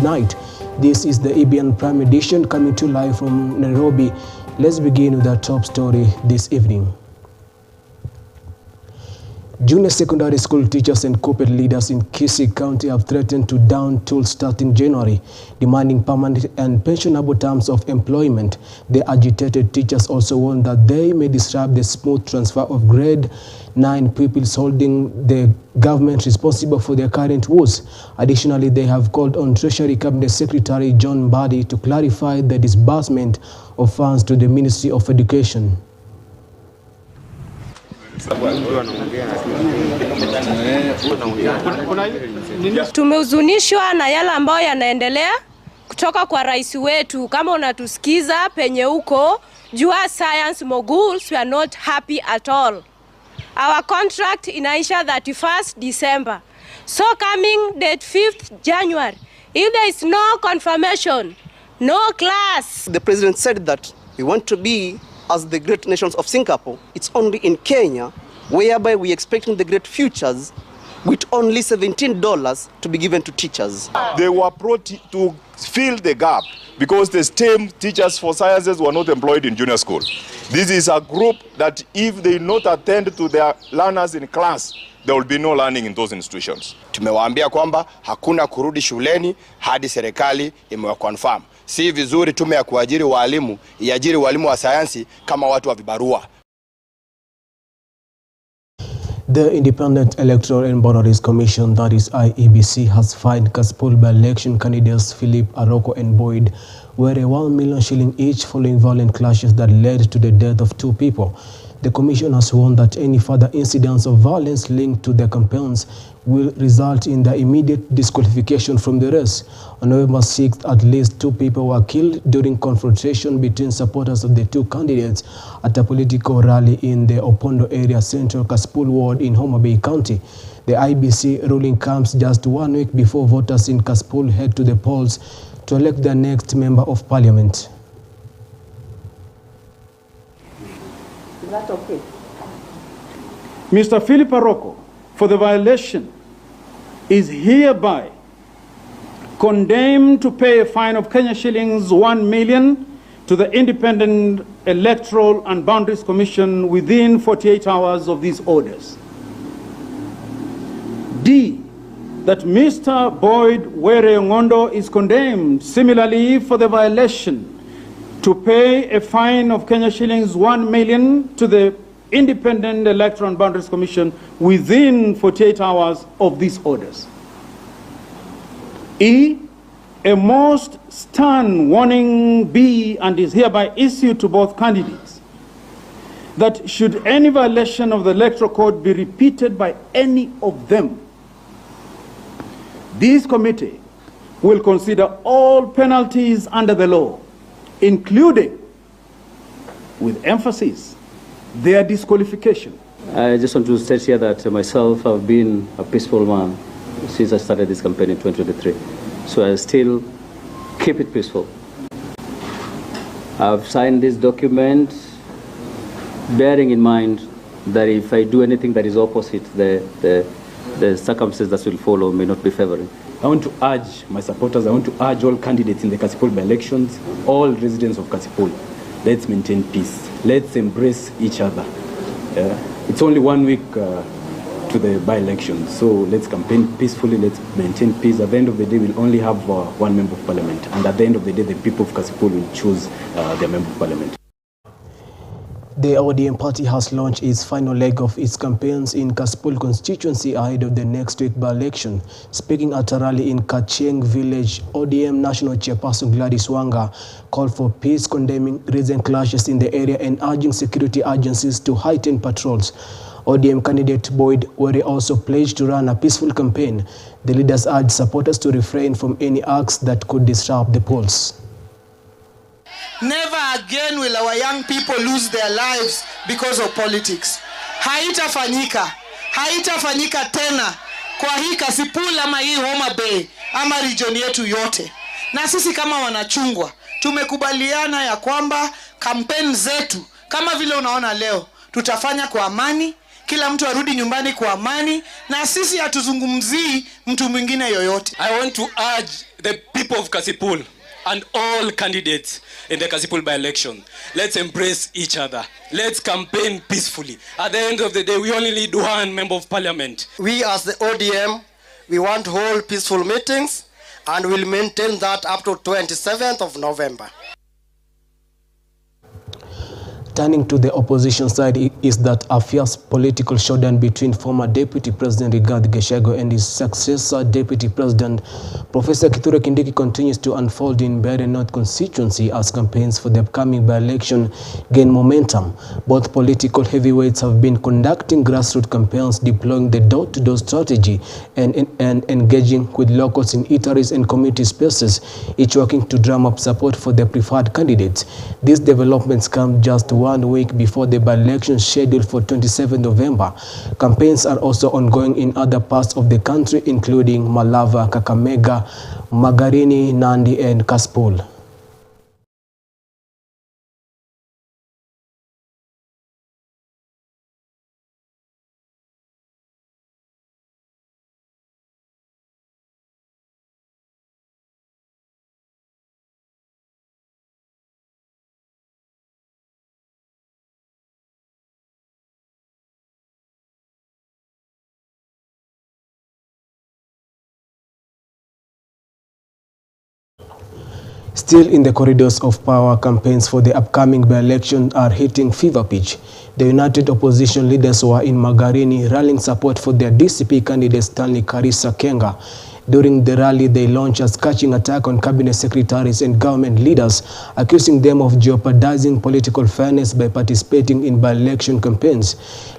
Night. This is the EBN Prime Edition coming to live from Nairobi. Let's begin with our top story this evening. Junior secondary school teachers and corporate leaders in Kayesi County have threatened to down tools starting January, demanding permanent and pensionable terms of employment. The agitated teachers also warn that they may disrupt the smooth transfer of grade 9 pupils, holding the government responsible for their current woes. Additionally, they have called on Treasury Cabinet Secretary John Mbadi to clarify the disbursement of funds to the Ministry of Education. Tumehuzunishwa na yale ambayo yanaendelea kutoka kwa rais wetu. Kama unatusikiza penye uko, jua science moguls, we are not happy at all. Our contract inaisha 31st December. So coming date 5th January, if there is no confirmation, no class. The president said that we want to be as the great nations of Singapore. It's only in Kenya whereby we expecting the great futures with only $17 to be given to teachers. They were brought to fill the gap because the STEM teachers for sciences were not employed in junior school. This is a group that if they not attend to their learners in class, there will be no learning in those institutions. Tumewaambia kwamba hakuna kurudi shuleni hadi serikali imewaconfirm. Si vizuri tume ya kuajiri walimu iajiri walimu wa sayansi kama watu wa vibarua. The Independent Electoral and Boundaries Commission, that is IEBC, has fined Kasipul by-election candidates Philip Aroko and Boyd were a 1 million shilling each following violent clashes that led to the death of 2 people. The commission has warned that any further incidents of violence linked to their campaigns will result in the immediate disqualification from the race. On November 6th, at least 2 people were killed during confrontation between supporters of the 2 candidates at a political rally in the Opondo area, Central Kasipul ward in Homa Bay County. The IEBC ruling comes just 1 week before voters in Kasipul head to the polls to elect their next member of parliament. Is that okay? Mr. Philip Aroko, for the violation, is hereby condemned to pay a fine of Kenya shillings 1 million to the Independent Electoral and Boundaries Commission within 48 hours of these orders. D, that Mr. Boyd Were Ngondo is condemned similarly for the violation to pay a fine of Kenya shillings 1 million to the Independent Electoral and Boundaries Commission within 48 hours of these orders. E, a most stern warning be and is hereby issued to both candidates that should any violation of the Electoral Code be repeated by any of them, this committee will consider all penalties under the law, including, with emphasis, their disqualification. I just want to state here that myself have been a peaceful man since I started this campaign in 2023. So I still keep it peaceful. I've signed this document bearing in mind that if I do anything that is opposite, the circumstances that will follow may not be favoring. I want to urge my supporters, I want to urge all candidates in the Kasipul by-elections, all residents of Kasipul, let's maintain peace. Let's embrace each other. It's only 1 week to the by-elections, so let's campaign peacefully, let's maintain peace. At the end of the day, we'll only have 1 member of parliament, and at the end of the day, the people of Kasipul will choose their member of parliament. The ODM party has launched its final leg of its campaigns in Kasipul constituency ahead of the next week by-election. Speaking at a rally in Kacheng village, ODM National Chairperson Gladys Wanga called for peace, condemning recent clashes in the area and urging security agencies to heighten patrols. ODM candidate Boyd Were also pledged to run a peaceful campaign. The leaders urged supporters to refrain from any acts that could disrupt the polls. Never again will our young people lose their lives because of politics. Haitafanyika tena kwa hii Kasipul ama hii Homa Bay ama region yetu yote. Na sisi kama wanachungwa tumekubaliana ya kwamba kampeni zetu kama vile unaona leo tutafanya kwa amani, kila mtu arudi nyumbani kwa amani, na sisi hatuzungumzii mtu mwingine yoyote. I want to urge the people of Kasipul and all candidates in the Kasipul by-election, let's embrace each other. Let's campaign peacefully. At the end of the day, we only need one member of parliament. We as the ODM, we want to hold peaceful meetings and we'll maintain that up to 27th of November. Turning to the opposition side is that a fierce political showdown between former Deputy President Rigathi Gachagua and his successor, Deputy President Professor Kithure Kindiki, continues to unfold in Mbeere North constituency as campaigns for the upcoming by-election gain momentum. Both political heavyweights have been conducting grassroots campaigns, deploying the door-to-door strategy and engaging with locals in eateries and community spaces, each working to drum up support for their preferred candidates. These developments come just 1 week before the by-election scheduled for 27 November. Campaigns are also ongoing in other parts of the country, including Malava, Kakamega, Magarini, Nandi, and Kasipul. Still in the corridors of power, campaigns for the upcoming by-election are hitting fever pitch. The united opposition leaders were in Magarini rallying support for their DCP candidate Stanley Karisa Kenga. During the rally, they launched a scorching attack on cabinet secretaries and government leaders, accusing them of jeopardizing political fairness by participating in by-election campaigns.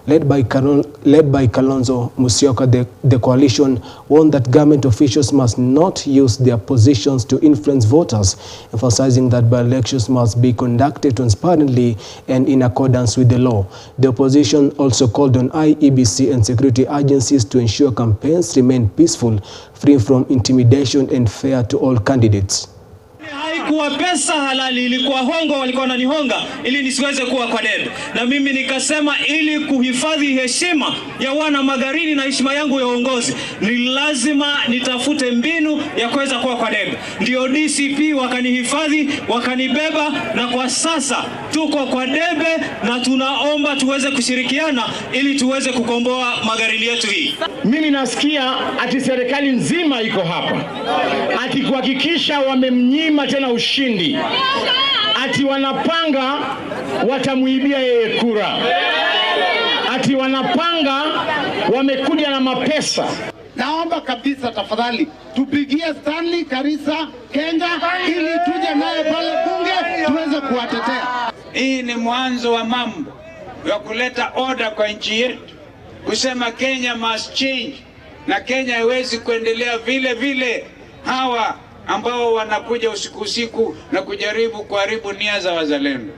Led by Kalonzo Musyoka, the coalition warned that government officials must not use their positions to influence voters, emphasizing that by-elections must be conducted transparently and in accordance with the law. The opposition also called on IEBC and security agencies to ensure campaigns remain peaceful, free from intimidation and fair to all candidates. Haikuwa pesa halali, ilikuwa hongo, walikuwa wananihonga ili nisiweze kuwa kwa debe. Na mimi nikasema ili kuhifadhi heshima ya wana Magarini na heshima yangu ya uongozi, ni lazima nitafute mbinu ya kuweza kuwa kwa debe. Ndio DCP wakanihifadhi, wakanibeba, na kwa sasa tuko kwa debe na tunaomba tuweze kushirikiana ili tuweze kukomboa Magarini yetu hii. Mimi nasikia ati serikali nzima iko hapa, ati kuhakikisha wamemnyima tena ushindi, ati wanapanga watamuibia yeye kura, ati wanapanga wamekuja na mapesa. Naomba kabisa tafadhali tupigie Stanley Karisa Kenga ili tuje naye pale bunge tuweze kuwatetea. Hii ni mwanzo wa mambo ya kuleta order kwa nchi yetu, kusema Kenya must change, na Kenya haiwezi kuendelea vile vile hawa ambao wanakuja usiku na kujaribu kuharibu nia za wazalendo.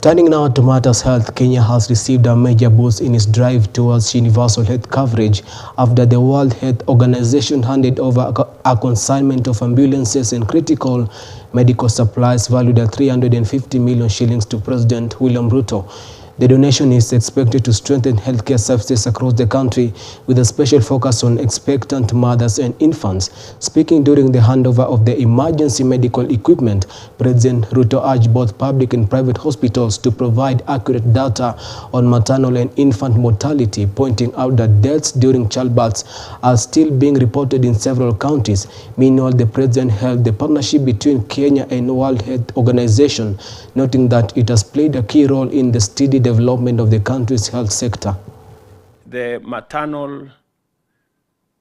Turning now to matters health, Kenya has received a major boost in its drive towards universal health coverage after the World Health Organization handed over a consignment of ambulances and critical medical supplies valued at 350 million shillings to President William Ruto. The donation is expected to strengthen healthcare services across the country with a special focus on expectant mothers and infants. Speaking during the handover of the emergency medical equipment, President Ruto urged both public and private hospitals to provide accurate data on maternal and infant mortality, pointing out that deaths during childbirths are still being reported in several counties. Meanwhile, the President held the partnership between Kenya and World Health Organization, noting that it has played a key role in the steady development of the country's health sector. The maternal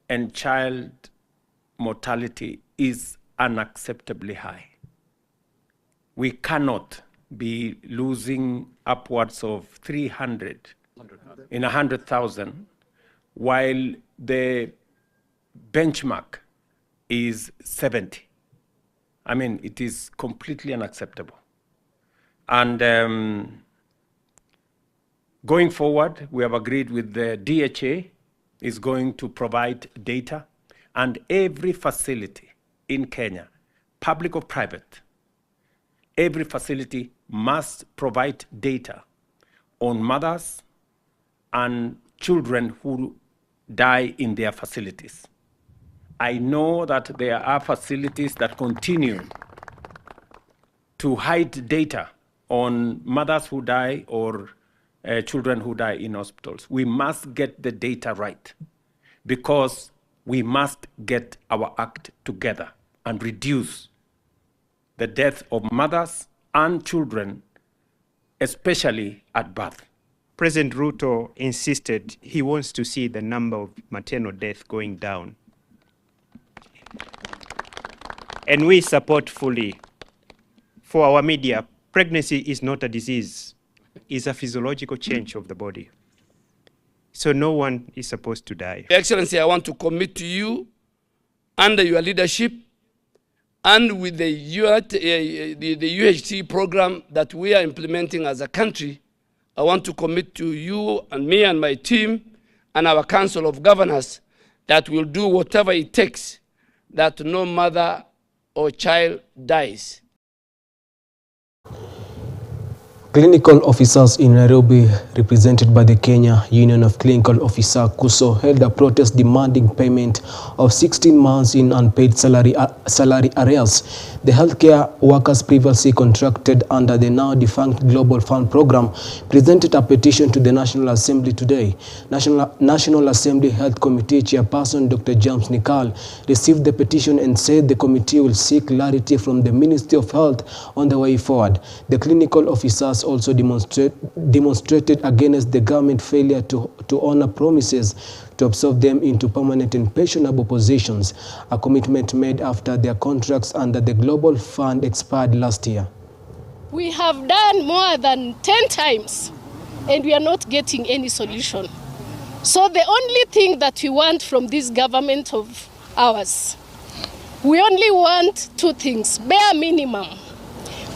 and child mortality is unacceptably high. We cannot be losing upwards of 300 in 100,000 while the benchmark is 70. I mean, it is completely unacceptable. And going forward, we have agreed with the DHA is going to provide data, and every facility in Kenya, public or private, every facility must provide data on mothers and children who die in their facilities. I know that there are facilities that continue to hide data on mothers who die or children who die in hospitals. We must get the data right, because we must get our act together and reduce the death of mothers and children, especially at birth. President Ruto insisted he wants to see the number of maternal deaths going down. And we support fully. For our media, pregnancy is not a disease. It's a physiological change of the body. So no one is supposed to die. Excellency, I want to commit to you, under your leadership, and with the UHC program that we are implementing as a country, I want to commit to you and me and my team and our Council of Governors that will do whatever it takes that no mother or child dies. Clinical officers in Nairobi, represented by the Kenya Union of Clinical Officers, KUSO, held a protest demanding payment of 16 months in unpaid salary arrears. The healthcare workers previously contracted under the now defunct Global Fund program presented a petition to the National Assembly today. National Assembly Health Committee Chairperson Dr. James Nikal received the petition and said the committee will seek clarity from the Ministry of Health on the way forward. The clinical officers also demonstrated against the government failure to honor promises to absorb them into permanent and pensionable positions, a commitment made after their contracts under the Global Fund expired last year. We have done more than 10 times and we are not getting any solution. So the only thing that we want from this government of ours, we only want two things, bare minimum.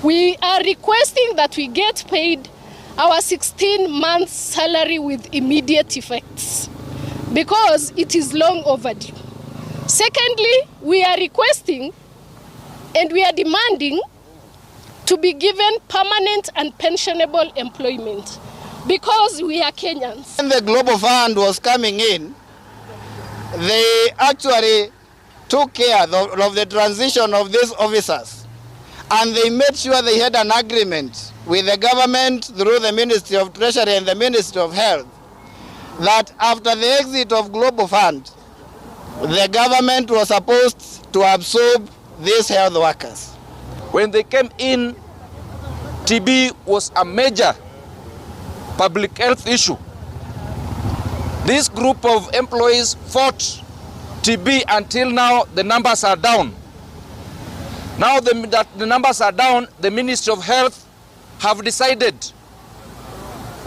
We are requesting that we get paid our 16 months salary with immediate effects, because it is long overdue. Secondly, we are requesting and we are demanding to be given permanent and pensionable employment, because we are Kenyans. When the Global Fund was coming in, they actually took care of the transition of these officers, and they made sure they had an agreement with the government through the Ministry of Treasury and the Ministry of Health that after the exit of Global Fund, the government was supposed to absorb these health workers. When they came in, TB was a major public health issue. This group of employees fought TB until now the numbers are down. Now that the numbers are down, the Ministry of Health have decided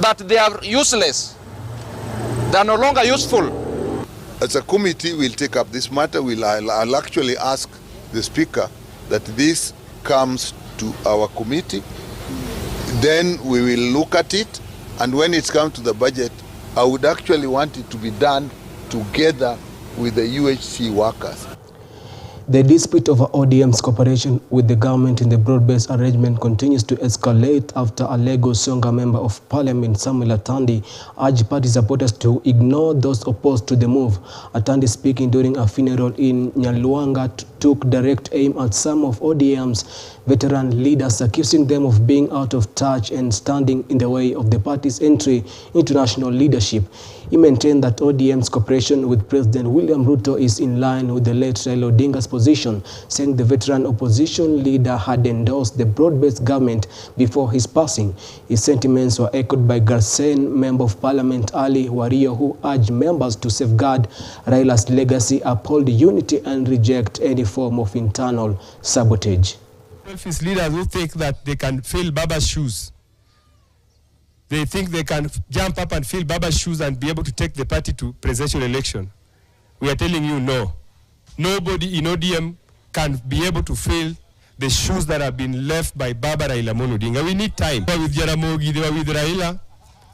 that they are useless. They are no longer useful. As a committee, we'll take up this matter. I'll actually ask the Speaker that this comes to our committee. Then we will look at it, and when it comes to the budget, I would actually want it to be done together with the UHC workers. The dispute over ODM's cooperation with the government in the broad-based arrangement continues to escalate after a Lagos Songa member of parliament, Samuel Atandi, urged party supporters to ignore those opposed to the move. Atandi, speaking during a funeral in Nyaluanga, took direct aim at some of ODM's veteran leaders, accusing them of being out of touch and standing in the way of the party's entry into national leadership. He maintained that ODM's cooperation with President William Ruto is in line with the late Raila Odinga's position, saying the veteran opposition leader had endorsed the broad-based government before his passing. His sentiments were echoed by Garsen Member of Parliament Ali Wario, who urged members to safeguard Raila's legacy, uphold unity and reject any form of internal sabotage. Selfish leaders who think that they can fill Baba's shoes. They think they can jump up and fill Baba's shoes and be able to take the party to presidential election. We are telling you no. Nobody in ODM can be able to fill the shoes that have been left by Baba Raila Odinga. We need time. They were with Jaramogi, they were with Raila.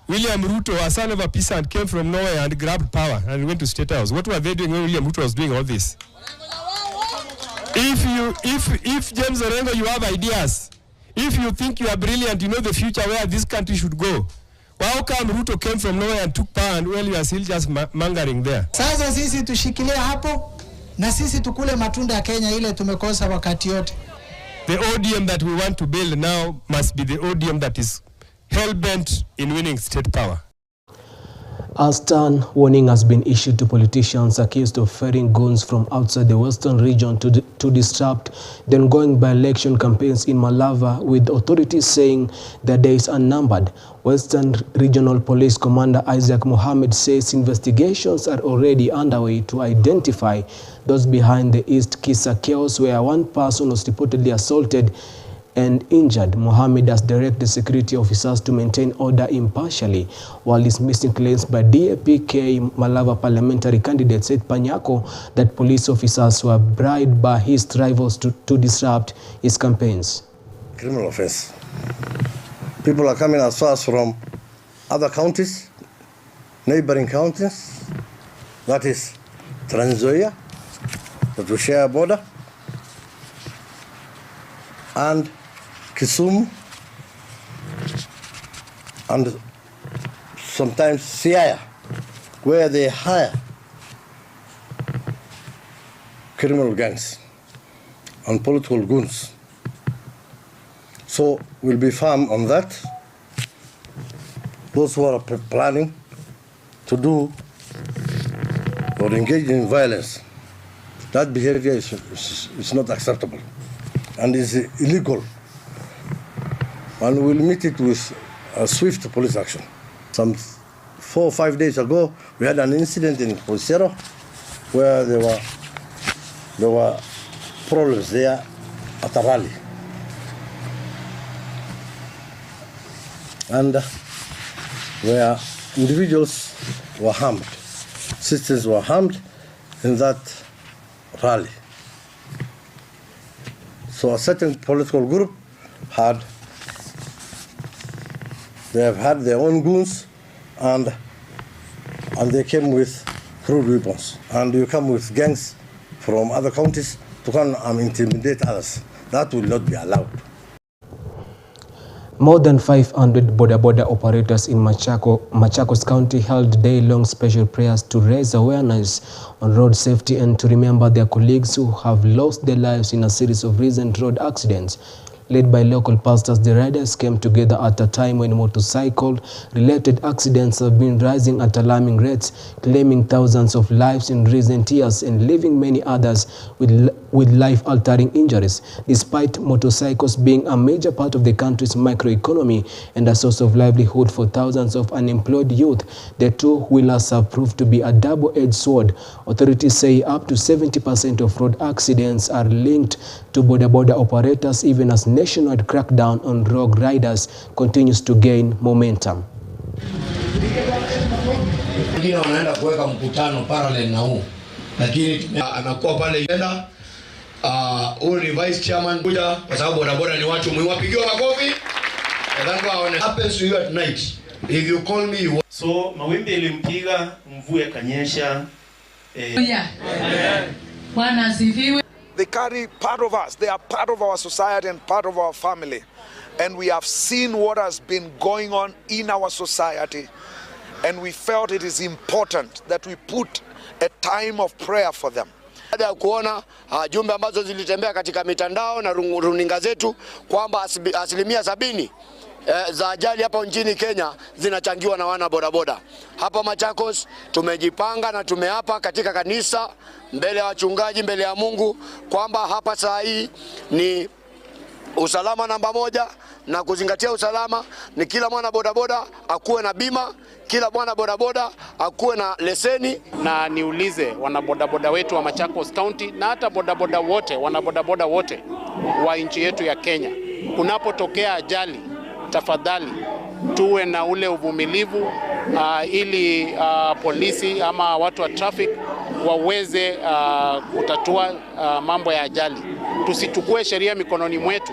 William Ruto, a son of a peasant, came from nowhere and grabbed power and went to State House. What were they doing when William Ruto was doing all this? If James Orengo, you have ideas, if you think you are brilliant, you know the future where this country should go, how come Ruto came from nowhere and took power and well, you are still just mangering there? Sasa sisi tushikilie hapo na sisi tukule matunda ya Kenya ile tumekosa wakati yote. The ODM that we want to build now must be the ODM that is hell-bent in winning state power. A stern warning has been issued to politicians accused of ferrying goons from outside the western region to disrupt the ongoing by-election campaigns in Malava, with authorities saying their days are numbered. Western Regional Police Commander Isaac Mohammed says investigations are already underway to identify those behind the East Kisa chaos, where one person was reportedly assaulted and injured. Mohammed has directed security officers to maintain order impartially, while dismissing claims by DAP-K Malava parliamentary candidate Seth Panyako that police officers were bribed by his rivals to disrupt his campaigns. Criminal offense. People are coming as far as from other counties, neighboring counties, that is Trans Nzoia, that we share a border, and Kisumu, and sometimes Siaya, where they hire criminal gangs and political goons. So we'll be firm on that. Those who are planning to do or engage in violence, that behavior is not acceptable and is illegal. And we'll meet it with a swift police action. Some 4 or 5 days ago, we had an incident in Posero where there were problems there at a rally. And where individuals were harmed, citizens were harmed in that rally. So a certain political group they have had their own goons, and they came with crude weapons. And you come with gangs from other counties to come and intimidate others. That will not be allowed. More than 500 border operators in Machakos County held day-long special prayers to raise awareness on road safety and to remember their colleagues who have lost their lives in a series of recent road accidents. Led by local pastors, the riders came together at a time when motorcycle-related accidents have been rising at alarming rates, claiming thousands of lives in recent years and leaving many others with life-altering injuries. Despite motorcycles being a major part of the country's microeconomy and a source of livelihood for thousands of unemployed youth, the two-wheelers have proved to be a double-edged sword. Authorities say up to 70% of road accidents are linked to border operators, even as nationwide crackdown on rogue riders continues to gain momentum. Wengine wanaenda kuweka mkutano parallel na huu, lakini anakuwa pale yenda huyu ni vice chairman kuja, kwa sababu bodaboda ni watu muhimu, wapigiwa makofi. And that's what happens to you at night. If you call me, you... So mawimbi ilimpiga, mvua ikanyesha. Bwana asifiwe. They carry part of us. They are part of our society and part of our family. And we have seen what has been going on in our society. And we felt it is important that we put a time of prayer for them. Baada ya kuona jumbe ambazo zilitembea katika mitandao na runinga zetu kwamba 70% za ajali hapa nchini Kenya zinachangiwa na wana bodaboda. Hapa Machakos tumejipanga na tumeapa katika kanisa mbele ya wachungaji, mbele ya Mungu kwamba hapa saa hii ni usalama namba 1, na kuzingatia usalama ni kila mwana bodaboda akuwe na bima, kila mwana bodaboda akuwe na leseni. Na niulize wanabodaboda wetu wa Machakos County na hata bodaboda wote, wanabodaboda wote wa nchi yetu ya Kenya, kunapotokea ajali, tafadhali tuwe na ule uvumilivu ili polisi ama watu wa traffic waweze kutatua mambo ya ajali. Tusichukue sheria mikononi mwetu.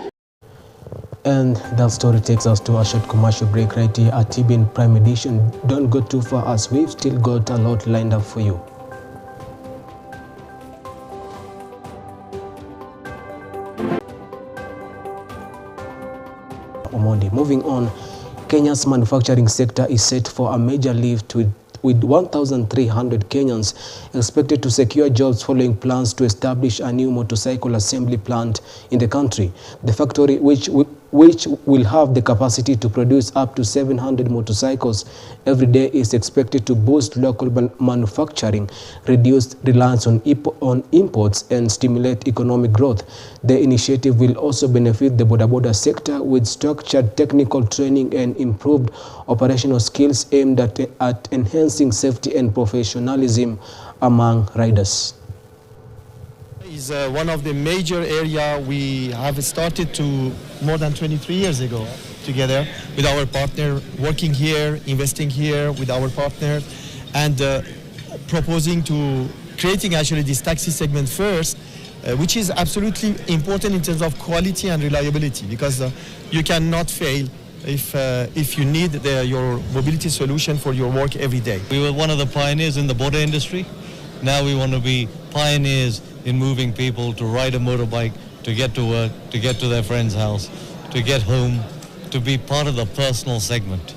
And that story takes us to a short commercial break right here at EBN Prime Edition. Don't go too far, as we've still got a lot lined up for you. Moving on, Kenya's manufacturing sector is set for a major lift with 1,300 Kenyans expected to secure jobs following plans to establish a new motorcycle assembly plant in the country. The factory, which will have the capacity to produce up to 700 motorcycles every day, is expected to boost local manufacturing, reduce reliance on imports, and stimulate economic growth. The initiative will also benefit the boda sector with structured technical training and improved operational skills aimed at enhancing safety and professionalism among riders. Is one of the major area we have started to more than 23 years ago together with our partner, working here, investing here with our partners, and proposing to creating actually this taxi segment first, which is absolutely important in terms of quality and reliability, because you cannot fail if you need your mobility solution for your work every day. We were one of the pioneers in the border industry. Now we want to be pioneers in moving people to ride a motorbike, to get to work, to get to their friend's house, to get home, to be part of the personal segment.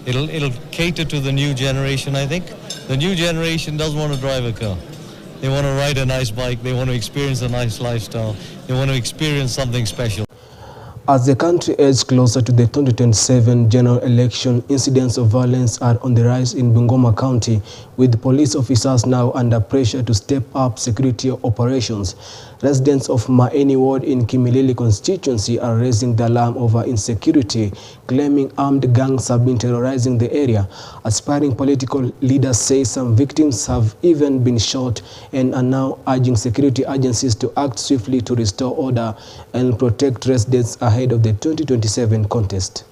It'll cater to the new generation, I think. The new generation doesn't want to drive a car. They want to ride a nice bike, they want to experience a nice lifestyle, they want to experience something special. As the country edges closer to the 2027 general election, incidents of violence are on the rise in Bungoma County, with police officers now under pressure to step up security operations. Residents of Maeni Ward in Kimilili constituency are raising the alarm over insecurity, claiming armed gangs have been terrorizing the area. Aspiring political leaders say some victims have even been shot and are now urging security agencies to act swiftly to restore order and protect residents ahead of the 2027 contest.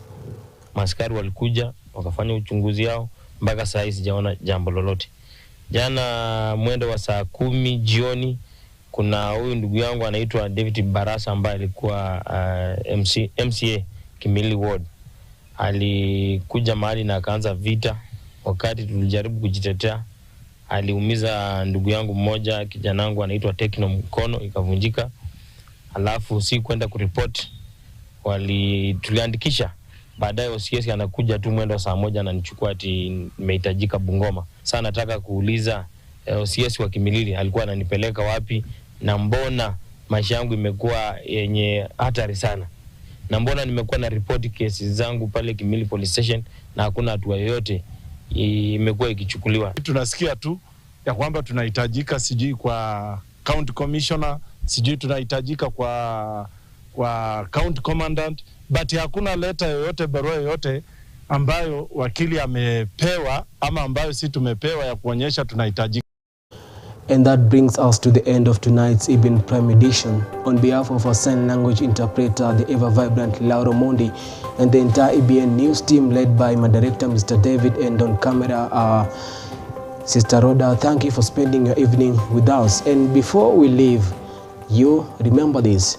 Maskari walikuja wakafanya uchunguzi yao, mpaka saa hii sijaona jambo lolote. Jana mwendo wa saa 10 jioni kuna huyu ndugu yangu anaitwa David Barasa ambaye alikuwa MCA Kimilili Ward. Alikuja mahali na akaanza vita. Wakati tulijaribu kujitetea, aliumiza ndugu yangu mmoja, kijana wangu anaitwa Tekno, mkono ikavunjika. Alafu si kwenda kuripoti, tuliandikisha. Baadaye OCS anakuja tu mwendo saa 1 ananichukua ati nimehitajika Bungoma. Sasa nataka kuuliza OCS wa Kimilili alikuwa ananipeleka wapi, na mbona maisha yangu imekuwa yenye hatari sana, na mbona nimekuwa na report cases zangu pale Kimilili Police Station na hakuna hatua yoyote imekuwa ikichukuliwa. Tunasikia tu ya kwamba tunahitajika sijui kwa county commissioner, sijui tunahitajika kwa county commandant, but hakuna letter yoyote, barua yoyote ambayo wakili amepewa ama ambayo si tumepewa ya kuonyesha tunahitajika. And that brings us to the end of tonight's EBN Prime Edition. On behalf of our sign language interpreter, the ever-vibrant Lauro Mondi, and the entire EBN news team led by my director, Mr. David, and on camera, Sister Rhoda, thank you for spending your evening with us. And before we leave, you remember this.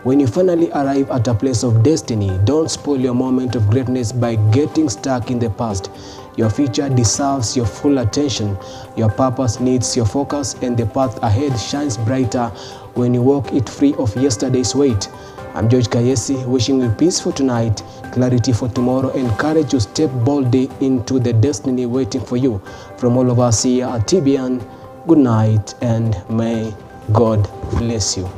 When you finally arrive at a place of destiny, don't spoil your moment of greatness by getting stuck in the past. Your future deserves your full attention. Your purpose needs your focus, and the path ahead shines brighter when you walk it free of yesterday's weight. I'm George Kayesi, wishing you peace for tonight, clarity for tomorrow, and courage to step boldly into the destiny waiting for you. From all of us here at EBN, good night, and may God bless you.